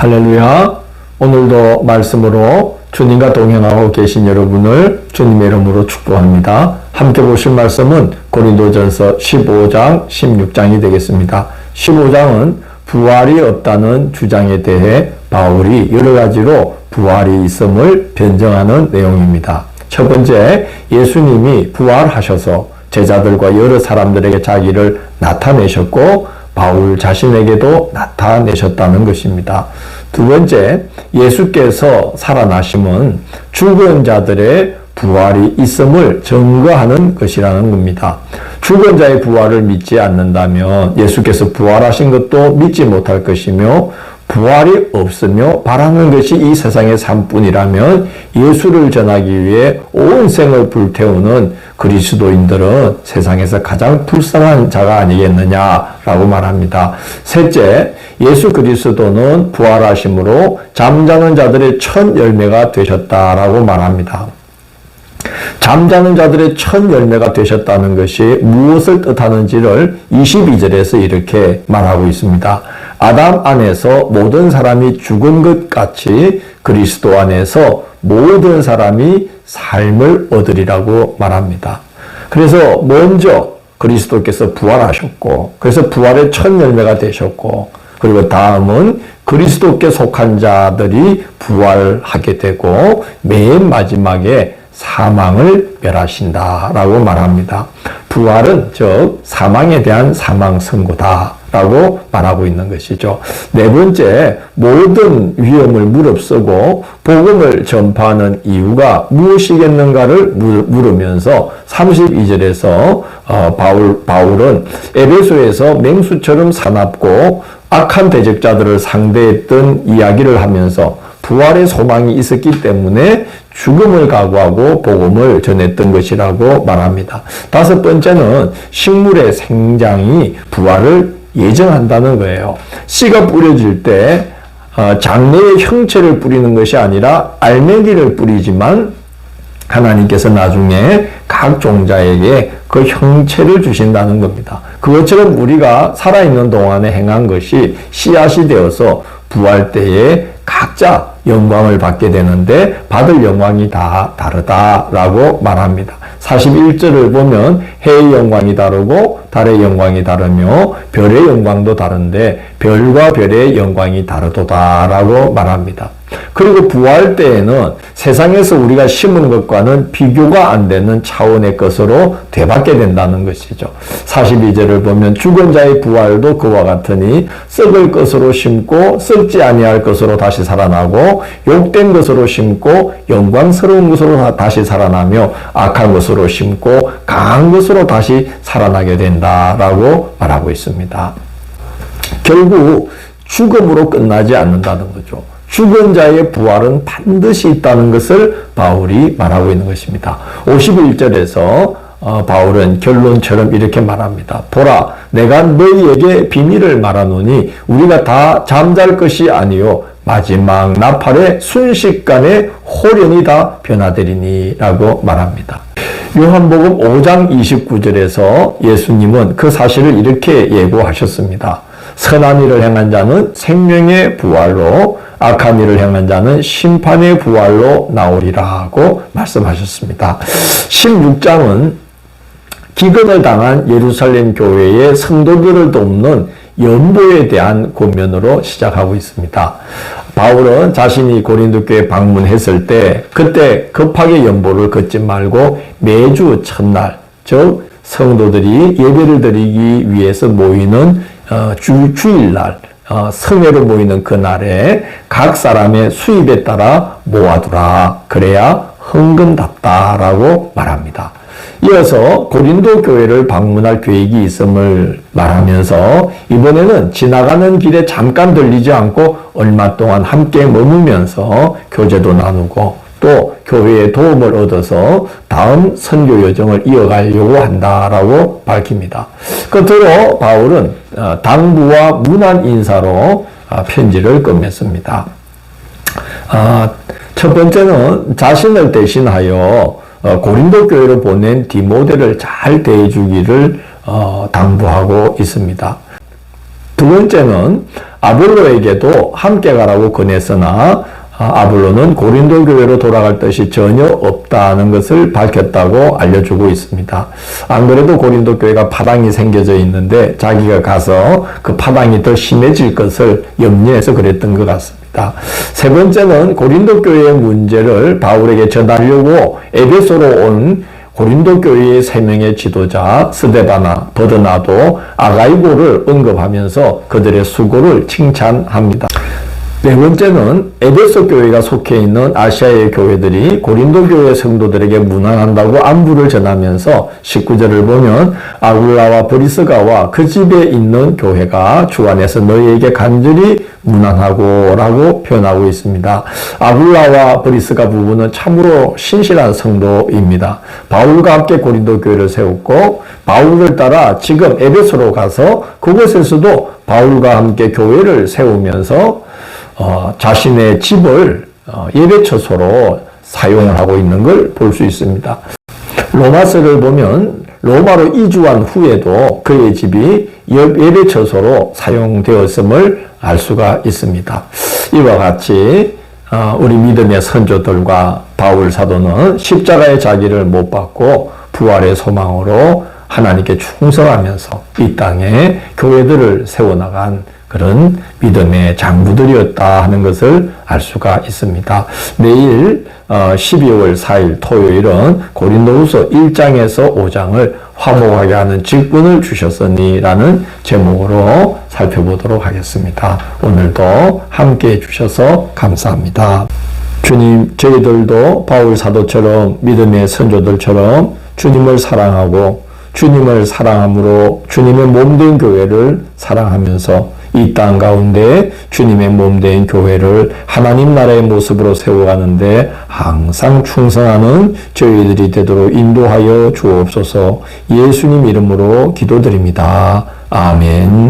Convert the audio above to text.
할렐루야. 오늘도 말씀으로 주님과 동행하고 계신 여러분을 주님의 이름으로 축복합니다. 함께 보실 말씀은 고린도전서 15장, 16장이 되겠습니다. 15장은 부활이 없다는 주장에 대해 바울이 여러 가지로 부활이 있음을 변증하는 내용입니다. 첫 번째, 예수님이 부활하셔서 제자들과 여러 사람들에게 자기를 나타내셨고 바울 자신에게도 나타내셨다는 것입니다. 두 번째, 예수께서 살아나심은 죽은 자들의 부활이 있음을 증거하는 것이라는 겁니다. 죽은 자의 부활을 믿지 않는다면 예수께서 부활하신 것도 믿지 못할 것이며 부활이 없으며 바라는 것이 이 세상의 삶뿐이라면 예수를 전하기 위해 온 생을 불태우는 그리스도인들은 세상에서 가장 불쌍한 자가 아니겠느냐라고 말합니다. 셋째, 예수 그리스도는 부활하심으로 잠자는 자들의 첫 열매가 되셨다라고 말합니다. 잠자는 자들의 첫 열매가 되셨다는 것이 무엇을 뜻하는지를 22절에서 이렇게 말하고 있습니다. 아담 안에서 모든 사람이 죽은 것 같이 그리스도 안에서 모든 사람이 삶을 얻으리라고 말합니다. 그래서 먼저 그리스도께서 부활하셨고, 그래서 부활의 첫 열매가 되셨고, 그리고 다음은 그리스도께 속한 자들이 부활하게 되고 맨 마지막에 사망을 멸하신다라고 말합니다. 부활은 즉 사망에 대한 사망 선고다라고 말하고 있는 것이죠. 네 번째, 모든 위험을 무릅쓰고 복음을 전파하는 이유가 무엇이겠는가를 물으면서 32절에서 바울은 에베소에서 맹수처럼 사납고 악한 대적자들을 상대했던 이야기를 하면서 부활의 소망이 있었기 때문에 죽음을 각오하고 복음을 전했던 것이라고 말합니다. 다섯 번째는 식물의 생장이 부활을 예정한다는 거예요. 씨가 뿌려질 때 장래의 형체를 뿌리는 것이 아니라 알맹이를 뿌리지만 하나님께서 나중에 각 종자에게 그 형체를 주신다는 겁니다. 그것처럼 우리가 살아있는 동안에 행한 것이 씨앗이 되어서 부활 때에 각자 영광을 받게 되는데 받을 영광이 다 다르다라고 말합니다. 41절을 보면 해의 영광이 다르고 달의 영광이 다르며 별의 영광도 다른데 별과 별의 영광이 다르도다라고 말합니다. 그리고 부활 때에는 세상에서 우리가 심은 것과는 비교가 안 되는 차원의 것으로 되받게 된다는 것이죠. 42절을 보면 죽은 자의 부활도 그와 같으니 썩을 것으로 심고 썩지 아니할 것으로 다시 살아나고 욕된 것으로 심고 영광스러운 것으로 다시 살아나며 악한 것으로 심고 강한 것으로 다시 살아나게 된다라고 말하고 있습니다. 결국 죽음으로 끝나지 않는다는 거죠. 죽은 자의 부활은 반드시 있다는 것을 바울이 말하고 있는 것입니다. 51절에서 바울은 결론처럼 이렇게 말합니다. 보라, 내가 너희에게 비밀을 말하노니 우리가 다 잠잘 것이 아니요 마지막 나팔의 순식간에 홀연히 다 변화되리니 라고 말합니다. 요한복음 5장 29절에서 예수님은 그 사실을 이렇게 예고하셨습니다. 선한 일을 행한 자는 생명의 부활로 악한 일을 행한 자는 심판의 부활로 나오리라고 말씀하셨습니다. 16장은 기근을 당한 예루살렘 교회의 성도들을 돕는 연보에 대한 고면으로 시작하고 있습니다. 바울은 자신이 고린도 교회 방문했을 때 그때 급하게 연보를 걷지 말고 매주 첫날, 즉 성도들이 예배를 드리기 위해서 모이는 주일날 성회로 모이는 그날에 각 사람의 수입에 따라 모아두라. 그래야 헌금답다라고 말합니다. 이어서 고린도 교회를 방문할 계획이 있음을 말하면서 이번에는 지나가는 길에 잠깐 들리지 않고 얼마 동안 함께 머무면서 교제도 나누고 또 교회의 도움을 얻어서 다음 선교 여정을 이어가려고 한다라고 밝힙니다. 끝으로 바울은 당부와 문안 인사로 편지를 끝맺습니다. 첫 번째는 자신을 대신하여 고린도 교회로 보낸 디모데를 잘 대해주기를 당부하고 있습니다. 두 두 번째는 아볼로에게도 함께 가라고 권했으나 아볼로는 고린도 교회로 돌아갈 뜻이 전혀 없다는 것을 밝혔다고 알려주고 있습니다. 안 그래도 고린도 교회가 파당이 생겨져 있는데 자기가 가서 그 파당이 더 심해질 것을 염려해서 그랬던 것 같습니다. 세 번째는 고린도 교회의 문제를 바울에게 전하려고 에베소로 온 고린도 교회의 세 명의 지도자 스데바나, 버드나도, 아가이고를 언급하면서 그들의 수고를 칭찬합니다. 네 번째는 에베소 교회가 속해 있는 아시아의 교회들이 고린도 교회 성도들에게 문안한다고 안부를 전하면서 19절을 보면 아굴라와 브리스가와 그 집에 있는 교회가 주 안에서 너희에게 간절히 문안하고 라고 표현하고 있습니다. 아굴라와 브리스가 부부는 참으로 신실한 성도입니다. 바울과 함께 고린도 교회를 세웠고 바울을 따라 지금 에베소로 가서 그곳에서도 바울과 함께 교회를 세우면서 자신의 집을 예배처소로 사용을 하고 있는 걸 볼 수 있습니다. 로마서를 보면 로마로 이주한 후에도 그의 집이 예배처소로 사용되었음을 알 수가 있습니다. 이와 같이 우리 믿음의 선조들과 바울 사도는 십자가의 자기를 못 받고 부활의 소망으로 하나님께 충성하면서 이 땅에 교회들을 세워나간 그런 믿음의 장부들이었다 하는 것을 알 수가 있습니다. 내일 12월 4일 토요일은 고린도후서 1장에서 5장을 화목하게 하는 직분을 주셨으니 라는 제목으로 살펴보도록 하겠습니다. 오늘도 함께 해주셔서 감사합니다. 주님, 저희들도 바울 사도처럼 믿음의 선조들처럼 주님을 사랑하고 주님을 사랑함으로 주님의 몸된 교회를 사랑하면서 이 땅 가운데 주님의 몸된 교회를 하나님 나라의 모습으로 세워가는데 항상 충성하는 저희들이 되도록 인도하여 주옵소서. 예수님 이름으로 기도드립니다. 아멘.